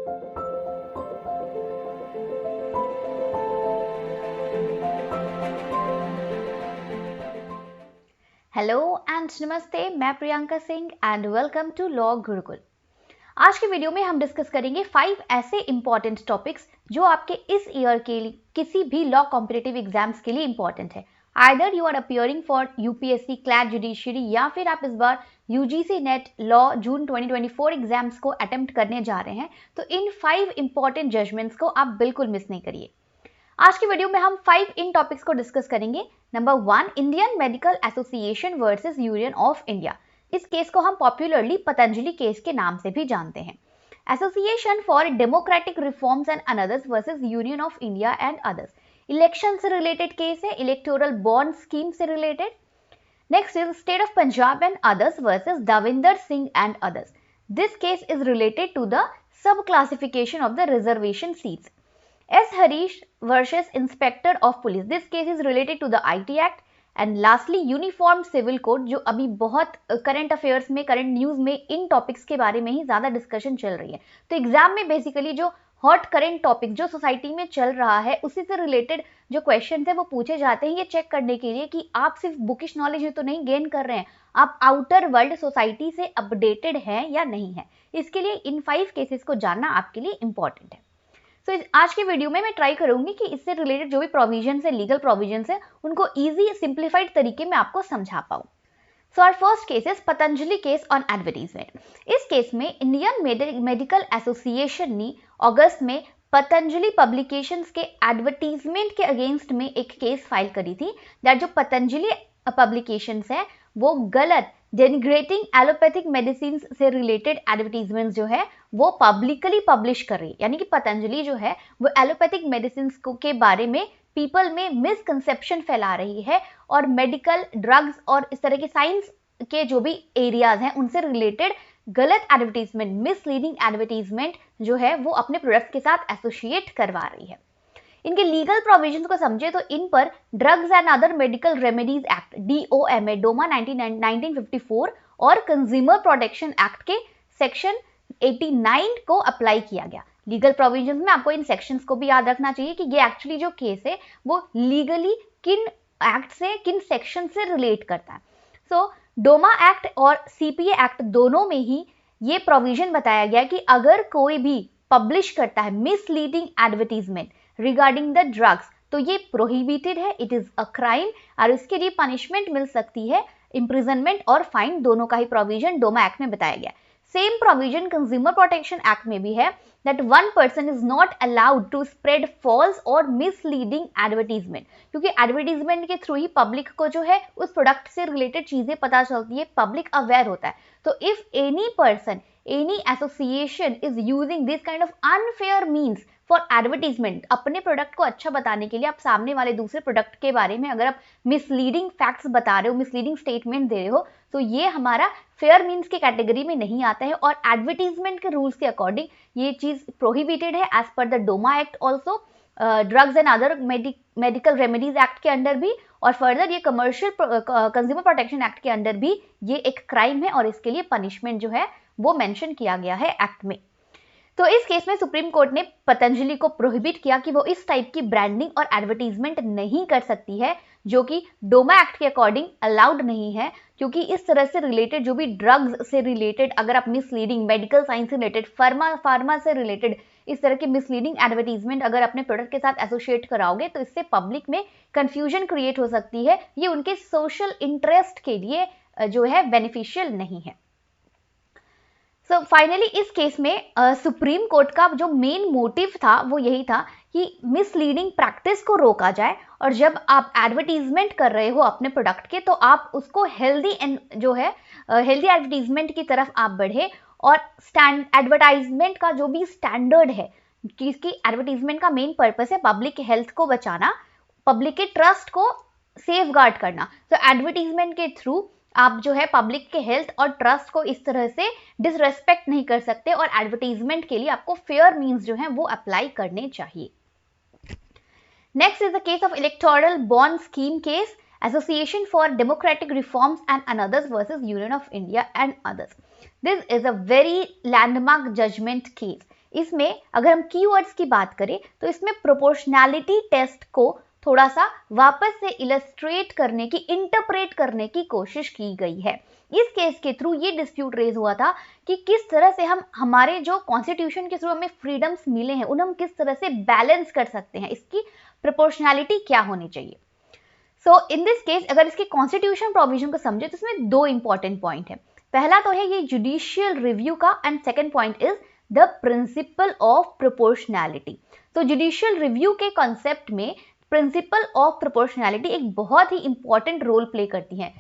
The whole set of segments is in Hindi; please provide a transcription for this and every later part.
हेलो एंड नमस्ते, मैं Priyanka Singh and welcome to law Gurukul. आज के वीडियो में हम डिस्कस करेंगे 5 ऐसे इंपॉर्टेंट टॉपिक्स जो आपके इस ईयर के लिए किसी भी लॉ कॉम्पिटिटिव एग्जाम्स के लिए इंपॉर्टेंट है। Either you are appearing for UPSC, CLAT, judiciary या फिर आप इस बार UGC NET law June 2024 exams को अटेम्प्ट करने जा रहे हैं, तो इन 5 इंपॉर्टेंट जजमेंट्स को आप बिल्कुल मिस नहीं करिए। आज की वीडियो में हम 5 इन टॉपिक्स को डिस्कस करेंगे। Number 1, Indian medical association versus union of India. इस केस को हम पॉपुलरली पतंजलि केस के नाम से भी जानते हैं। Association for democratic reforms and others versus union of India and others. Election से रिलेटेड केस है, इलेक्टोरल बॉन्ड स्कीम से related. Next is state of Punjab and others versus Davinder Singh and others. This case is related to the sub classification of the reservation seats. S. Harish versus Inspector of Police. This case is related to the IT Act. And lastly, Uniform Civil Code, जो अभी बहुत करंट अफेयर्स में, करंट न्यूज में इन टॉपिक्स के बारे में ही ज्यादा डिस्कशन चल रही है। तो एग्जाम में बेसिकली जो हॉट करंट टॉपिक जो सोसाइटी में चल रहा है उसी से रिलेटेड जो क्वेश्चन है वो पूछे जाते हैं, ये चेक करने के लिए कि आप सिर्फ बुकिश नॉलेज तो नहीं गेन कर रहे हैं, आप आउटर वर्ल्ड सोसाइटी से अपडेटेड हैं या नहीं है। इसके लिए इन 5 केसेस को जानना आपके लिए इंपॉर्टेंट है। तो आज के वीडियो में मैं ट्राई करूंगी कि इससे रिलेटेड जो भी प्रोविजंस है, लीगल प्रोविजंस है, उनको इजी सिंप्लीफाइड तरीके में आपको समझा पाऊं। So our first case is Patanjali case on advertisement. इस केस में इंडियन मेडिकल एसोसिएशन ने अगस्त में पतंजलि पब्लिकेशंस के एडवर्टीजमेंट के अगेंस्ट में एक केस फाइल करी थी दैट जो पतंजलि पब्लिकेशंस है वो गलत डेनिग्रेटिंग एलोपैथिक मेडिसिन से रिलेटेड एडवर्टीजमेंट जो है वो पब्लिकली पब्लिश कर रही है। यानी कि पतंजलि जो है वो एलोपैथिक मेडिसिन के बारे में पीपल में मिसकंसेप्शन फैला रही है और मेडिकल ड्रग्स और इस तरह के साइंस के जो भी एरियाज हैं उनसे रिलेटेड गलत एडवर्टीजमेंट, मिसलीडिंग एडवर्टीजमेंट जो है वो अपने प्रोडक्ट्स के साथ एसोसिएट करवा रही है। इनके लीगल प्रोविजंस को समझे तो इन पर drugs and other medical remedies act DOMA Doma 1954 और कंज्यूमर प्रोटेक्शन एक्ट के सेक्शन 89 को अप्लाई किया गया। लीगल प्रोविजंस में आपको इन सेक्शंस को भी याद रखना चाहिए कि ये एक्चुअली जो केस है वो लीगली किन एक्ट से, किन सेक्शन से रिलेट करता है। सो डोमा एक्ट और CPA एक्ट दोनों में ही ये प्रोविजन बताया गया कि अगर कोई भी पब्लिश करता है misleading advertisement regarding the drugs तो ये प्रोहिबिटेड है, इट इज अ क्राइम और इसके लिए पनिशमेंट मिल सकती है, इम्प्रिजनमेंट और फाइन, दोनों का ही प्रोविजन डोमा एक्ट में बताया गया। Same provision consumer protection act में भी है that one person is not allowed to spread false और misleading advertisement, क्योंकि एडवर्टीजमेंट के थ्रू ही पब्लिक को जो है उस प्रोडक्ट से रिलेटेड चीजें पता चलती है, पब्लिक अवेयर होता है। तो if any person, any association is using this kind of unfair means for advertisement, अपने प्रोडक्ट को अच्छा बताने के लिए आप सामने वाले दूसरे प्रोडक्ट के बारे में अगर आप मिसलीडिंग फैक्ट्स बता रहे हो, मिसलीडिंग स्टेटमेंट दे रहे हो, तो ये हमारा फेयर मीन्स के कैटेगरी में नहीं आता है और एडवर्टीजमेंट के रूल्स के अकॉर्डिंग ये चीज प्रोहिबिटेड है as per the DOMA act also, drugs and other medical remedies act के अंडर भी, और फर्दर ये कमर्शियल कंज्यूमर प्रोटेक्शन एक्ट के अंडर भी ये एक क्राइम है और इसके लिए पनिशमेंट जो है वो मेंशन किया गया है एक्ट में। तो इस केस में सुप्रीम कोर्ट ने पतंजलि को प्रोहिबिट किया कि वो इस टाइप की ब्रांडिंग और एडवर्टीजमेंट नहीं कर सकती है जो कि डोमा एक्ट के अकॉर्डिंग अलाउड नहीं है, क्योंकि इस तरह से रिलेटेड जो भी ड्रग्स से रिलेटेड अगर आप मिसलीडिंग, मेडिकल साइंस से रिलेटेड, फार्मा से रिलेटेड इस तरह के मिसलीडिंग एडवर्टीजमेंट अगर अपने प्रोडक्ट के साथ एसोसिएट कराओगे तो इससे पब्लिक में कंफ्यूजन क्रिएट हो सकती है, ये उनके सोशल इंटरेस्ट के लिए जो है बेनिफिशियल नहीं है। सो फाइनली इस केस में सुप्रीम कोर्ट का जो मेन मोटिव था वो यही था कि मिसलीडिंग प्रैक्टिस को रोका जाए और जब आप एडवर्टीजमेंट कर रहे हो अपने प्रोडक्ट के तो आप उसको हेल्दी जो है हेल्दी एडवर्टीजमेंट की तरफ आप बढ़े और एडवर्टाइजमेंट का जो भी स्टैंडर्ड है, जिसकी एडवर्टीजमेंट का मेन पर्पस है पब्लिक हेल्थ को बचाना, पब्लिक के ट्रस्ट को सेफगार्ड करना। तो एडवर्टीजमेंट के थ्रू आप जो है पब्लिक के हेल्थ और ट्रस्ट को इस तरह से डिसरेस्पेक्ट नहीं कर सकते और एडवर्टीजमेंट के लिए आपको फेयर मीन्स जो है वो अप्लाई करने चाहिए। Next is the case of electoral bond scheme case, association for democratic reforms and others versus union of India and others. This is a very landmark judgement case. इसमें अगर हम कीवर्ड्स की बात करें तो इसमें प्रोपोर्शनैलिटी टेस्ट को थोड़ा सा वापस से इलस्ट्रेट करने की, इंटरप्रेट करने की कोशिश की गई है। इस केस के थ्रू ये डिस्प्यूट रेज हुआ था कि किस तरह से हम हमारे जो कॉन्स्टिट्यूशन के थ्रू हमें फ्रीडम्स मिले हैं उन हम किस तरह से बैलेंस कर सकते हैं, इसकी प्रोपोर्शनैलिटी क्या होनी चाहिए। सो इन दिस केस अगर इसके कॉन्स्टिट्यूशन प्रोविजन को समझे तो इसमें दो इंपॉर्टेंट पॉइंट है। पहला तो है ये जुडिशियल रिव्यू का and second point is the principle of proportionality. तो जुडिशियल रिव्यू के कॉन्सेप्ट में प्रिंसिपल ऑफ प्रोपोर्शनैलिटी एक बहुत ही इंपॉर्टेंट रोल प्ले करती है,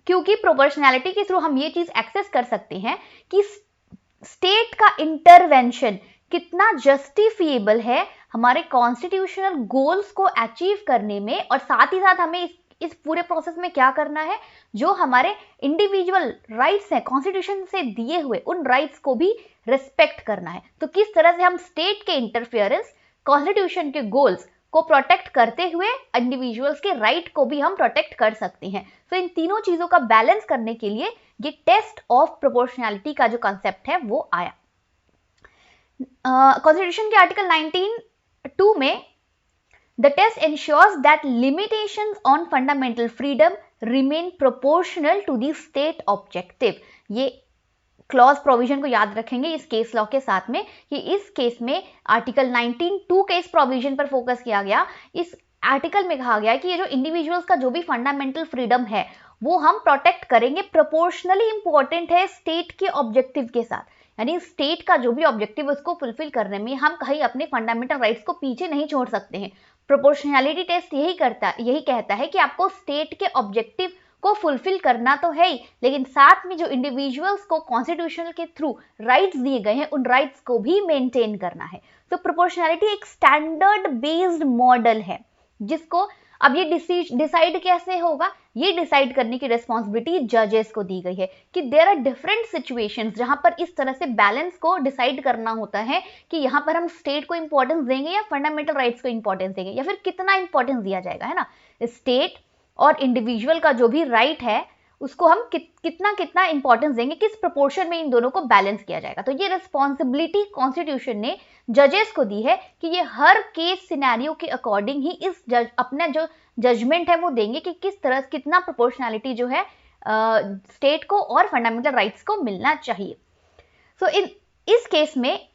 क्योंकि प्रोपोर्शनैलिटी के थ्रू हम ये चीज एक्सेस कर सकते हैं कि स्टेट का इंटरवेंशन कितना जस्टिफिएबल है हमारे कॉन्स्टिट्यूशनल गोल्स को अचीव करने में, और साथ ही साथ हमें इस पूरे प्रोसेस में क्या करना है, जो हमारे इंडिविजुअल राइट्स हैं कॉन्स्टिट्यूशन से दिए हुए उन राइट्स को भी रिस्पेक्ट करना है। तो किस तरह से हम स्टेट के इंटरफेरेंस, कॉन्स्टिट्यूशन के गोल्स को प्रोटेक्ट करते हुए इंडिविजुअल्स के राइट को भी हम प्रोटेक्ट कर सकते हैं। तो इन तीनों चीजों का बैलेंस करने के लिए ये टेस्ट ऑफ प्रोपोर्शनैलिटी का जो कॉन्सेप्ट है वो आया। कॉन्स्टिट्यूशन के आर्टिकल 19(2) में the test ensures that limitations on fundamental freedom remain proportional to the state objective. ये क्लॉज प्रोविजन को याद रखेंगे इस केस लॉ के साथ में कि इस केस में आर्टिकल 19(2) के इस प्रोविजन पर फोकस किया गया। इस आर्टिकल में कहा गया कि ये जो इंडिविजुअल्स का जो भी फंडामेंटल फ्रीडम है वो हम प्रोटेक्ट करेंगे, प्रोपोर्शनली इंपॉर्टेंट है स्टेट के ऑब्जेक्टिव के साथ, यानी स्टेट का जो भी ऑब्जेक्टिव उसको फुलफिल करने में हम कहीं अपने फंडामेंटल राइट्स को पीछे नहीं छोड़ सकते हैं। प्रोपोर्शनैलिटी टेस्ट यही कहता है कि आपको स्टेट के ऑब्जेक्टिव को फुलफिल करना तो है ही, लेकिन साथ में जो इंडिविजुअल्स को कॉन्स्टिट्यूशन के थ्रू राइट्स दिए गए हैं उन राइट्स को भी मेंटेन करना है। तो प्रोपोर्शनैलिटी एक स्टैंडर्ड बेस्ड मॉडल है जिसको अब ये डिसाइड कैसे होगा, ये डिसाइड करने की रिस्पॉन्सिबिलिटी जजेस को दी गई है कि देयर आर डिफरेंट सिचुएशंस जहां पर इस तरह से बैलेंस को डिसाइड करना होता है कि यहाँ पर हम स्टेट को इंपॉर्टेंस देंगे या फंडामेंटल राइट्स को इंपॉर्टेंस देंगे, या फिर कितना इंपॉर्टेंस दिया जाएगा, है ना। स्टेट और इंडिविजुअल का जो भी राइट है उसको हम कितना इंपॉर्टेंस देंगे, किस प्रोपोर्शन में इन दोनों को बैलेंस किया जाएगा। तो ये रिस्पॉन्सिबिलिटी कॉन्स्टिट्यूशन ने जजेस को दी है कि ये हर केस सिनेरियो के अकॉर्डिंग ही अपना जो जजमेंट है वो देंगे कि किस तरह कितना प्रोपोर्शनैलिटी जो है स्टेट को और फंडामेंटल राइट्स को मिलना चाहिए। सो इस केस में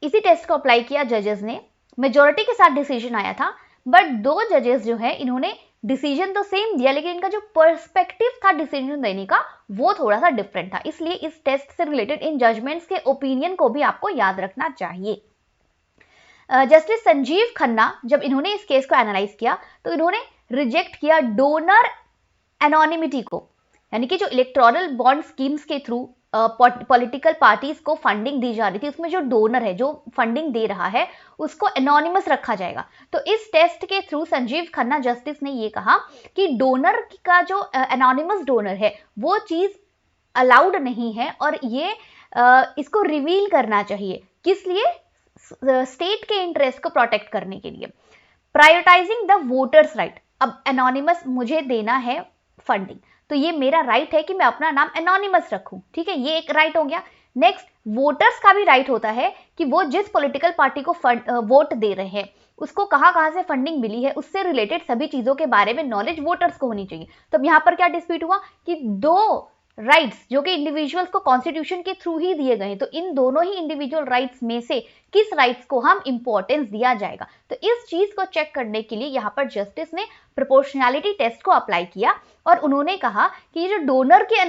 इसी टेस्ट को अप्लाई किया जजेस ने, मेजोरिटी के साथ डिसीजन आया था, बट दो जजेस जो है इन्होंने डिसीजन तो सेम दिया लेकिन इनका जो पर्सपेक्टिव था डिसीजन देने का वो थोड़ा सा डिफरेंट था। इसलिए इस टेस्ट से रिलेटेड इन जजमेंट्स के ओपिनियन को भी आपको याद रखना चाहिए। जस्टिस संजीव खन्ना जब इन्होंने इस केस को एनालाइज किया तो इन्होंने रिजेक्ट किया डोनर एनोनिमिटी को, यानी कि जो इलेक्टोरल बॉन्ड स्कीम्स के थ्रू पॉलिटिकल पार्टीज को फंडिंग दी जा रही थी उसमें जो डोनर है, जो फंडिंग दे रहा है, उसको एनोनिमस रखा जाएगा। तो इस टेस्ट के थ्रू संजीव खन्ना जस्टिस ने ये कहा कि डोनर का जो एनोनिमस डोनर है वो चीज अलाउड नहीं है और ये इसको रिवील करना चाहिए। किस लिए? स्टेट के इंटरेस्ट को प्रोटेक्ट करने के लिए। Prioritising the voters right. अब एनोनिमस मुझे देना है फंडिंग तो ये मेरा राइट है कि मैं अपना नाम एनोनिमस रखूं, ठीक है, ये एक राइट हो गया। नेक्स्ट, वोटर्स का भी राइट होता है कि वो जिस पॉलिटिकल पार्टी को वोट दे रहे हैं उसको कहां से फंडिंग मिली है, उससे रिलेटेड सभी चीजों के बारे में नॉलेज वोटर्स को होनी चाहिए। तो यहाँ पर क्या डिस्प्यूट हुआ कि दो राइट्स जो कि इंडिविजुअल्स को कॉन्स्टिट्यूशन के थ्रू ही दिए गए, तो इन दोनों ही इंडिविजुअल राइट्स में से किस राइट्स को हम इंपॉर्टेंस दिया जाएगा। तो इस चीज को चेक करने के लिए यहाँ पर जस्टिस ने प्रोपोर्शनैलिटी टेस्ट को अप्लाई किया और उन्होंने कहा कि ये जो डोनर की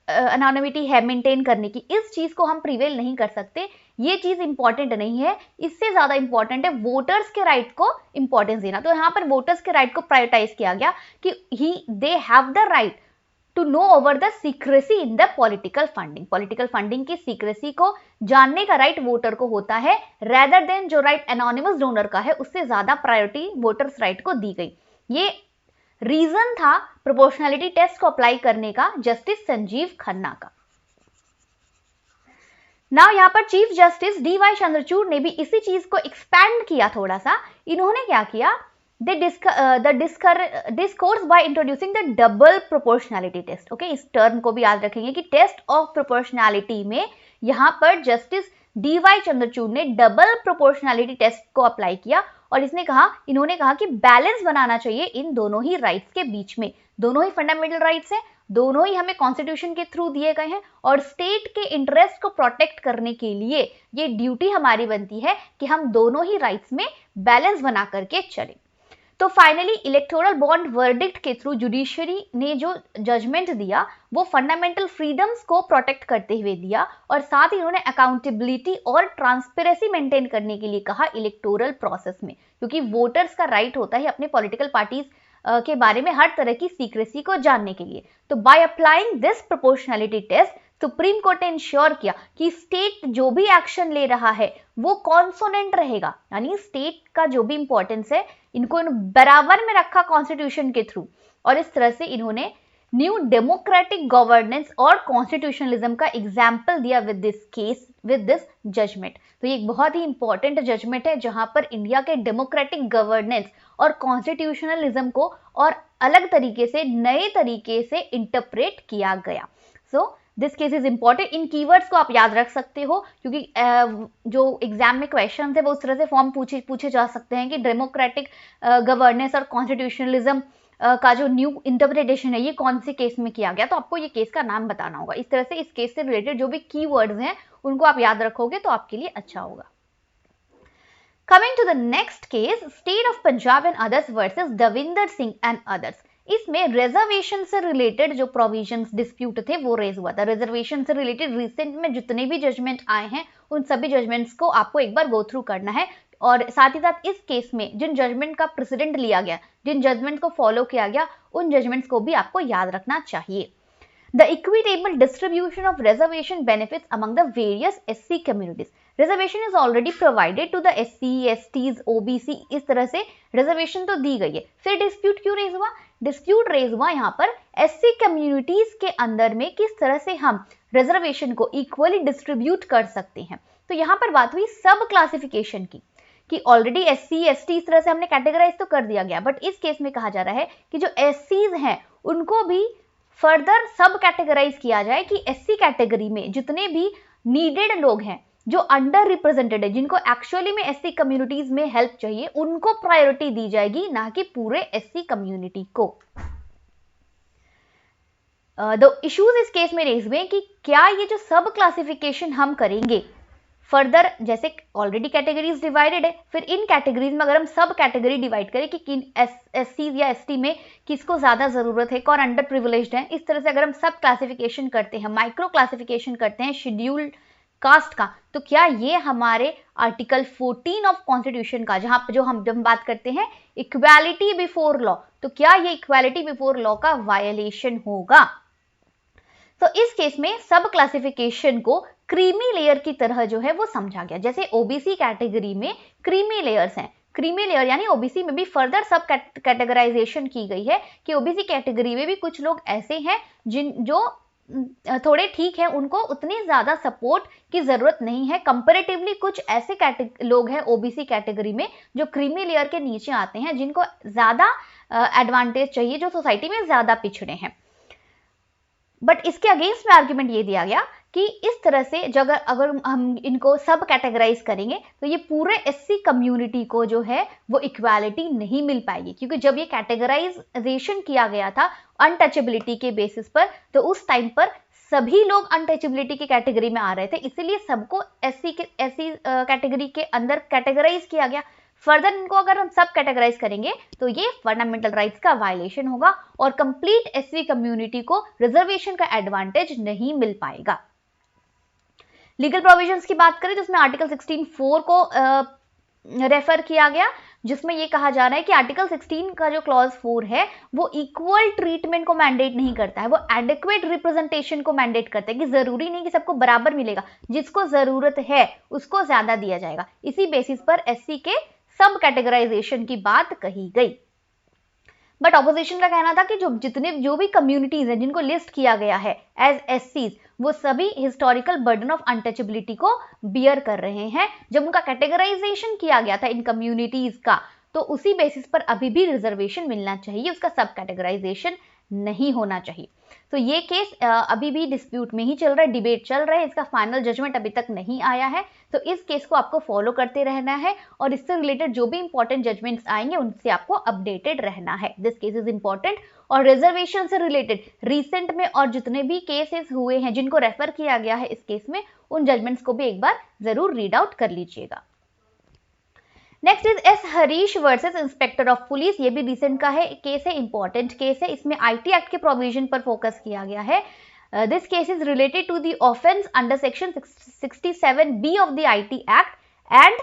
एनोनिमिटी है मेंटेन करने की, इस चीज को हम प्रिवेल नहीं कर सकते, ये चीज इंपॉर्टेंट नहीं है। इससे ज्यादा इंपॉर्टेंट है वोटर्स के राइट को इंपॉर्टेंस देना। तो यहाँ पर वोटर्स के राइट को प्रायोरिटाइज किया गया कि they have the right to know over the secrecy in the political funding. Political funding की सीक्रेसी को जानने का राइट वोटर को होता है, रेदर देन जो राइट एनोनिमस डोनर का है उससे ज्यादा प्रायोरिटी वोटर्स राइट को दी गई। ये रीजन था प्रोपोर्शनैलिटी टेस्ट को अप्लाई करने का जस्टिस संजीव खन्ना का। नाउ यहाँ पर चीफ जस्टिस डी.वाई. चंद्रचूड़ ने भी इसी चीज को एक्सपैंड किया थोड़ा सा। इन्होंने क्या किया, discourse by introducing the double proportionality test. Okay, इस टर्म को भी याद रखेंगे कि टेस्ट ऑफ प्रोपोर्शनैलिटी में यहाँ पर जस्टिस DY चंद्रचूड़ ने डबल प्रोपोर्शनैलिटी टेस्ट को अप्लाई किया और इन्होंने कहा कि बैलेंस बनाना चाहिए इन दोनों ही राइट्स के बीच में। दोनों ही फंडामेंटल राइट्स हैं, दोनों ही हमें कॉन्स्टिट्यूशन के थ्रू दिए गए हैं और स्टेट के इंटरेस्ट को प्रोटेक्ट करने के लिए ये ड्यूटी हमारी बनती है कि हम दोनों ही राइट्स में बैलेंस बना करके चलें। तो फाइनली इलेक्टोरल बॉन्ड वर्डिक्ट के थ्रू जुडिशरी ने जो जजमेंट दिया वो फंडामेंटल फ्रीडम्स को प्रोटेक्ट करते हुए दिया और साथ ही उन्होंने अकाउंटेबिलिटी और ट्रांसपेरेंसी मेंटेन करने के लिए कहा इलेक्टोरल प्रोसेस में, क्योंकि वोटर्स का राइट होता है अपने पॉलिटिकल पार्टीज के बारे में हर तरह की सीक्रेसी को जानने के लिए। तो by applying this proportionality test Supreme Court ने इंश्योर किया कि स्टेट जो भी एक्शन ले रहा है वो कॉन्सोनेंट रहेगा, यानी स्टेट का जो भी इंपॉर्टेंस है इनको बराबर में रखा कॉन्स्टिट्यूशन के थ्रू, और इस तरह से इन्होंने न्यू डेमोक्रेटिक गवर्नेंस और कॉन्स्टिट्यूशनलिज्म का एग्जाम्पल दिया विद दिस जजमेंट। तो ये एक बहुत ही इंपॉर्टेंट जजमेंट है जहां पर इंडिया के डेमोक्रेटिक गवर्नेंस और कॉन्स्टिट्यूशनलिज्म को और अलग तरीके से नए तरीके से इंटरप्रेट किया गया। So this case is important. In keywords को आप याद रख सकते हो क्योंकि जो एग्जाम में क्वेश्चन थे वो उस तरह से फॉर्म पूछे जा सकते हैं कि डेमोक्रेटिक गवर्नेंस और कॉन्स्टिट्यूशनलिज्म का जो न्यू इंटरप्रिटेशन है ये कौन से केस में किया गया, तो आपको ये केस का नाम बताना होगा। इस तरह से इस केस से रिलेटेड जो भी कीवर्ड्स हैं उनको आप याद रखोगे तो आपके लिए अच्छा होगा। Coming to the next case, State of Punjab and others versus Davinder Singh and others. इसमें रिजर्वेशन से रिलेटेड जो प्रोविजंस डिस्प्यूट थे वो रेज हुआ था। रिजर्वेशन से रिलेटेड रिसेंट में जितने भी जजमेंट आए हैं उन सभी जजमेंट्स को आपको एक बार गो थ्रू करना है और साथ ही साथ इस केस में जिन जजमेंट का प्रेसिडेंट लिया गया, जिन जजमेंट को फॉलो किया गया, उन जजमेंट्स को भी आपको याद रखना चाहिए। The equitable distribution of reservation benefits among the various SC communities. Reservation is already provided to the SC, STs, OBC, इस तरह से रिजर्वेशन तो दी गई है। फिर डिस्प्यूट क्यों रेज हुआ? डिस्प्यूट रेज हुआ यहाँ पर SC कम्युनिटीज के अंदर में किस तरह से हम रिजर्वेशन को इक्वली डिस्ट्रीब्यूट कर सकते हैं। तो यहाँ पर बात हुई सब क्लासिफिकेशन की कि ऑलरेडी SC, ST इस तरह से हमने कैटेगराइज तो कर दिया गया, बट इस केस में कहा जा रहा है कि जो SCs हैं उनको भी फर्दर सब कैटेगराइज किया जाए कि SC कैटेगरी में जितने भी नीडेड लोग हैं, जो अंडर रिप्रेजेंटेड है, जिनको एक्चुअली में SC कम्युनिटीज में हेल्प चाहिए, उनको प्रायोरिटी दी जाएगी, ना कि पूरे SC कम्युनिटी को। द इश्यूज इस केस में रेज हुए कि क्या ये जो सब क्लासिफिकेशन हम करेंगे फर्दर, जैसे ऑलरेडी कैटेगरीज डिवाइडेड है, फिर इन कैटेगरीज में अगर हम सब कैटेगरी डिवाइड करें कि किन SC या ST में किसको ज्यादा जरूरत है, कौन अंडर प्रिविलेज्ड है, इस तरह से अगर हम सब क्लासिफिकेशन करते हैं, माइक्रो क्लासिफिकेशन करते हैं शेड्यूल्ड कास्ट का, तो क्या ये हमारे आर्टिकल 14 ऑफ कॉन्स्टिट्यूशन का जब हम बात करते हैं इक्वालिटी बिफोर लॉ, तो क्या ये इक्वालिटी बिफोर लॉ का वायलेशन होगा? तो इस केस में सब क्लासिफिकेशन को क्रीमी लेयर की तरह जो है वो समझा गया। जैसे ओबीसी कैटेगरी में क्रीमी लेयर्स हैं, क्रीमी लेयर यानी ओबीसी में भी फर्दर सब कैटेगराइजेशन की गई है कि ओबीसी कैटेगरी में भी कुछ लोग ऐसे हैं जो थोड़े ठीक है, उनको उतनी ज्यादा सपोर्ट की जरूरत नहीं है कंपैरेटिवली। कुछ ऐसे लोग हैं ओबीसी कैटेगरी में जो क्रीमी लेयर के नीचे आते हैं, जिनको ज्यादा एडवांटेज चाहिए, जो सोसाइटी में ज्यादा पिछड़े हैं। बट इसके अगेंस्ट में आर्ग्यूमेंट ये दिया गया कि इस तरह से अगर हम इनको सब कैटेगराइज करेंगे तो ये पूरे SC कम्युनिटी को जो है वो इक्वालिटी नहीं मिल पाएगी, क्योंकि जब ये कैटेगराइजेशन किया गया था अनटचेबिलिटी के बेसिस पर, तो उस टाइम पर सभी लोग अनटचेबिलिटी की कैटेगरी में आ रहे थे, इसीलिए सबको SC कैटेगरी के अंदर कैटेगराइज किया गया। फर्दर इनको अगर हम सब कैटेगराइज करेंगे तो ये फंडामेंटल राइट्स का वायलेशन होगा और कंप्लीट SC कम्युनिटी को रिजर्वेशन का एडवांटेज नहीं मिल पाएगा। लीगल प्रोविजंस की बात करें तो उसमें आर्टिकल 16(4) को रेफर किया गया, जिसमें यह कहा जा रहा है कि आर्टिकल 16 का जो क्लॉज 4 है वो इक्वल ट्रीटमेंट को मैंडेट नहीं करता है, वो एडिक्वेट रिप्रेजेंटेशन को मैंडेट करता है कि जरूरी नहीं कि सबको बराबर मिलेगा, जिसको जरूरत है उसको ज्यादा दिया जाएगा। इसी बेसिस पर SC के सब कैटेगराइजेशन की बात कही गई। बट ऑपोजिशन का कहना था कि जो भी कम्युनिटीज हैं जिनको लिस्ट किया गया है एज SCs, वो सभी हिस्टोरिकल बर्डन ऑफ अनटचेबिलिटी को बियर कर रहे हैं। जब उनका कैटेगराइजेशन किया गया था इन कम्युनिटीज का, तो उसी बेसिस पर अभी भी रिजर्वेशन मिलना चाहिए, उसका सब कैटेगराइजेशन नहीं होना चाहिए। तो ये केस अभी भी डिस्प्यूट में ही चल रहा है, डिबेट चल रहा है, इसका फाइनल जजमेंट अभी तक नहीं आया है। तो इस केस को आपको फॉलो करते रहना है और इससे रिलेटेड जो भी इंपॉर्टेंट जजमेंट्स आएंगे उनसे आपको अपडेटेड रहना है। This case is important. और रिजर्वेशन से रिलेटेड रिसेंट में और जितने भी केसेस हुए हैं जिनको रेफर किया गया है इस केस में, उन जजमेंट्स को भी एक बार जरूर रीड आउट कर लीजिएगा। Next is S Harish versus inspector of police. ये भी रिसेंट का है केस है, इंपॉर्टेंट केस है। इसमें आईटी एक्ट के प्रोविजन पर फोकस किया गया है। This case is related to the offence under section 67B of the IT act and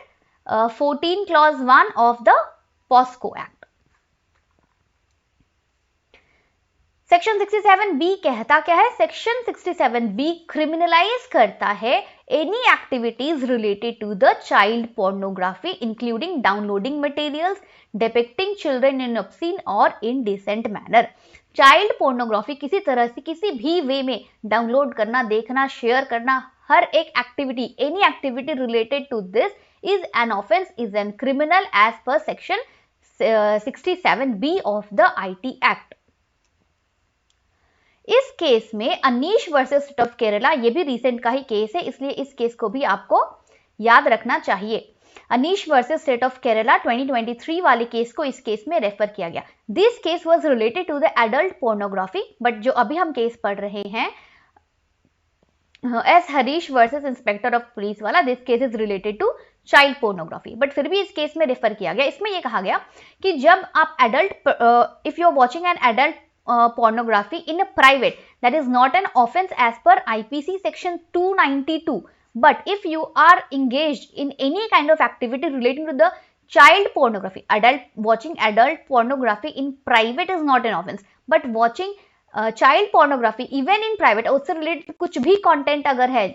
14 clause 1 of the POCSO act. Section 67B कहता क्या है? सेक्शन 67B क्रिमिनलाइज करता है any activities related to the child pornography including downloading materials depicting children in obscene और इनडिसेंट मैनर। चाइल्ड पोर्नोग्राफी किसी तरह से किसी भी वे में डाउनलोड करना, देखना, शेयर करना, हर एक activity, any activity related to this is an offence, is an criminal as per section 67B of the IT act. इस केस में Anish versus state of Kerala, ये भी रिसेंट का ही केस है, इसलिए इस केस को भी आपको याद रखना चाहिए। Anish versus state of Kerala 2023 वाले केस को इस केस में रेफर किया गया। This case was related to the adult pornography, but जो अभी हम केस पढ़ रहे हैं S Harish versus inspector of police वाला, this case is related to child pornography, but फिर भी इस केस में रेफर किया गया। इसमें यह कहा गया कि जब आप adult, if you are watching an adult pornography in a private, that is not an offense as per IPC section 292, but if you are engaged in any kind of activity relating to the child pornography, watching adult pornography in private is not an offense, but watching child pornography even in private, उससे related कुछ भी content अगर है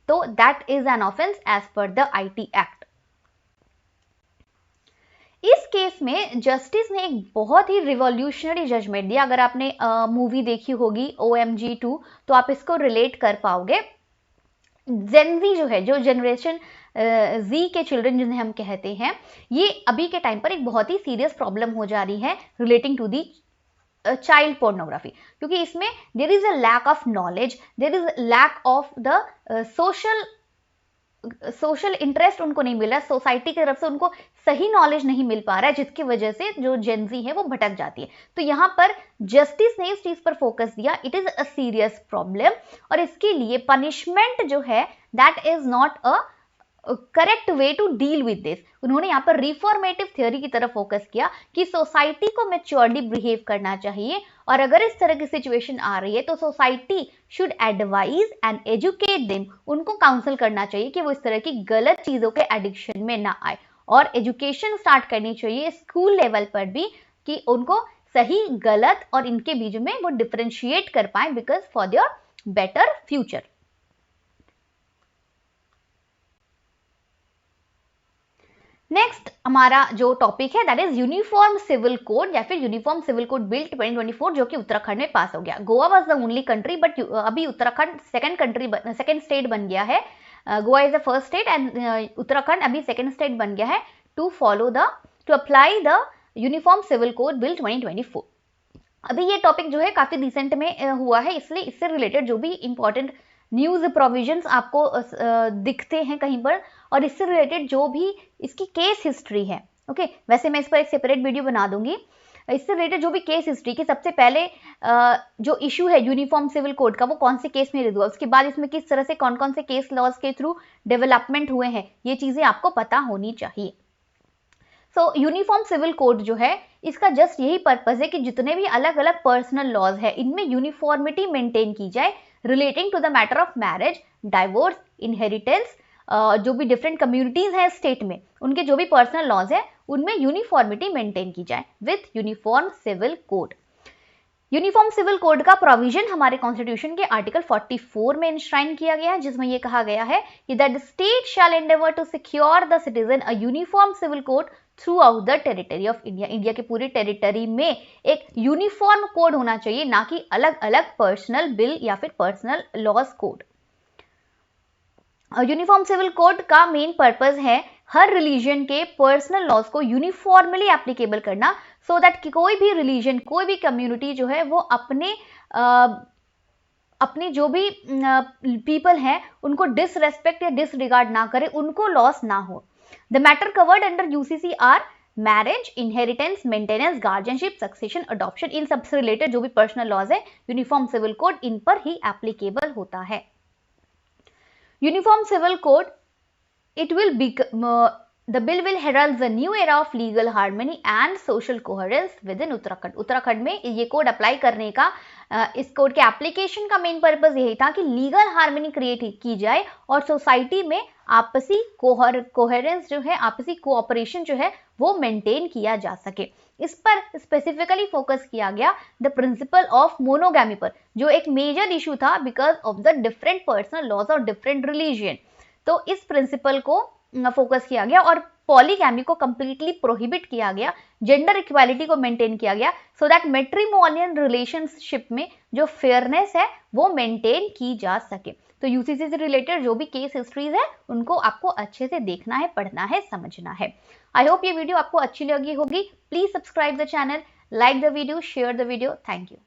तो that is an offense as per the IT Act। इस केस में जस्टिस ने एक बहुत ही रिवॉल्यूशनरी जजमेंट दिया। अगर आपने मूवी देखी होगी OMG 2 तो आप इसको रिलेट कर पाओगे। जेनजी जो है, जो जनरेशन जी के चिल्ड्रन जिन्हें हम कहते हैं, ये अभी के टाइम पर एक बहुत ही सीरियस प्रॉब्लम हो जा रही है relating to the child pornography, क्योंकि इसमें there is a lack of knowledge, there is lack of the social interest उनको नहीं मिल रहा है, सोसाइटी की तरफ से उनको सही नॉलेज नहीं मिल पा रहा है, जिसकी वजह से जो जेनजी है वो भटक जाती है। तो यहाँ पर जस्टिस ने इस चीज पर फोकस दिया, it is a serious problem, और इसके लिए पनिशमेंट जो है that is not a correct way to deal with this. उन्होंने यहाँ पर रिफॉर्मेटिव थ्योरी की तरफ फोकस किया कि सोसाइटी को मैच्योरली बिहेव करना चाहिए, और अगर इस तरह की सिचुएशन आ रही है तो society should advise and educate them, उनको काउंसल करना चाहिए कि वो इस तरह की गलत चीजों के एडिक्शन में ना आए, और एजुकेशन स्टार्ट करनी चाहिए स्कूल लेवल पर भी कि उनको सही गलत और इनके बीच में वो डिफरेंशिएट कर पाए, because for their better future. Next हमारा जो टॉपिक है that is uniform civil code या फिर यूनिफॉर्म सिविल कोड बिल 2024, जो कि उत्तराखंड में पास हो गया। Goa was the only country, but अभी उत्तराखंड सेकंड स्टेट बन गया है। Goa is the first state and Uttarakhand अभी सेकंड स्टेट बन गया है to apply the uniform civil code bill 2024। अभी ये टॉपिक जो है काफी रिसेंट में हुआ है, इसलिए इससे रिलेटेड जो भी इंपॉर्टेंट न्यूज प्रोविजंस आपको दिखते हैं कहीं पर, और इससे रिलेटेड जो भी इसकी केस हिस्ट्री है, ओके, वैसे मैं इस पर एक सेपरेट वीडियो बना दूंगी। इससे रिलेटेड जो भी केस हिस्ट्री की सबसे पहले जो इशू है यूनिफॉर्म सिविल कोड का, वो कौन से केस में हुआ, उसके बाद इसमें किस तरह से कौन कौन से केस लॉज के थ्रू डेवलपमेंट हुए हैं, ये चीजें आपको पता होनी चाहिए। सो यूनिफॉर्म सिविल कोड जो है इसका जस्ट यही पर्पज है कि जितने भी अलग अलग पर्सनल लॉज है इनमें यूनिफॉर्मिटी मेंटेन की जाए relating to the matter of marriage, divorce, inheritance. जो भी डिफरेंट कम्युनिटीज हैं स्टेट में, उनके जो भी पर्सनल लॉज है उनमें यूनिफॉर्मिटी मेंटेन की जाए with uniform civil code. Uniform civil code का प्रोविजन हमारे कॉन्स्टिट्यूशन के आर्टिकल 44 में इंश्राइन किया गया है, जिसमें यह कहा गया है कि that the state shall endeavour to secure the citizen a uniform civil code throughout the territory of India. India के पूरी टेरिटरी में एक यूनिफॉर्म कोड होना चाहिए, ना कि अलग अलग पर्सनल बिल या फिर personal laws code. Uniform civil code का मेन पर्पस है हर रिलीजन के पर्सनल लॉज को यूनिफॉर्मली एप्लीकेबल करना, सो दैट कि कोई भी रिलीजन, कोई भी कम्युनिटी जो है वो अपने अपनी जो भी पीपल हैं उनको डिसरेस्पेक्ट या डिसरिगार्ड ना करे, उनको लॉस ना हो। The matter covered under UCC are marriage, inheritance, maintenance, guardianship, succession, adoption. इन सबसे रिलेटेड जो भी पर्सनल लॉज है यूनिफॉर्म सिविल कोड इन पर ही एप्लीकेबल होता है। Uniform civil code, it will be the bill will herald the new era of legal harmony and social coherence within Uttarakhand. Uttarakhand में ये कोड अप्लाई करने का, इस कोड के एप्लीकेशन का मेन पर्पस यही था कि लीगल हार्मनी क्रिएट की जाए और सोसाइटी में आपसी कोहेरेंस जो है, आपसी कोऑपरेशन जो है वो मेंटेन किया जा सके। इस पर स्पेसिफिकली फोकस किया गया द प्रिंसिपल ऑफ मोनोगैमी पर, जो एक मेजर इशू था because of the different personal laws और डिफरेंट रिलीजन। तो इस प्रिंसिपल को फोकस किया गया और पॉलीगैमी को कंप्लीटली प्रोहिबिट किया गया, जेंडर इक्वालिटी को मेंटेन किया गया, सो दैट मैट्रिमोनियल रिलेशनशिप में जो फेयरनेस है वो मेंटेन की जा सके। तो यूसीसी से रिलेटेड जो भी केस हिस्ट्रीज है उनको आपको अच्छे से देखना है, पढ़ना है, समझना है। आई होप ये वीडियो आपको अच्छी लगी होगी। Please subscribe the channel, like the video, share the video. Thank you.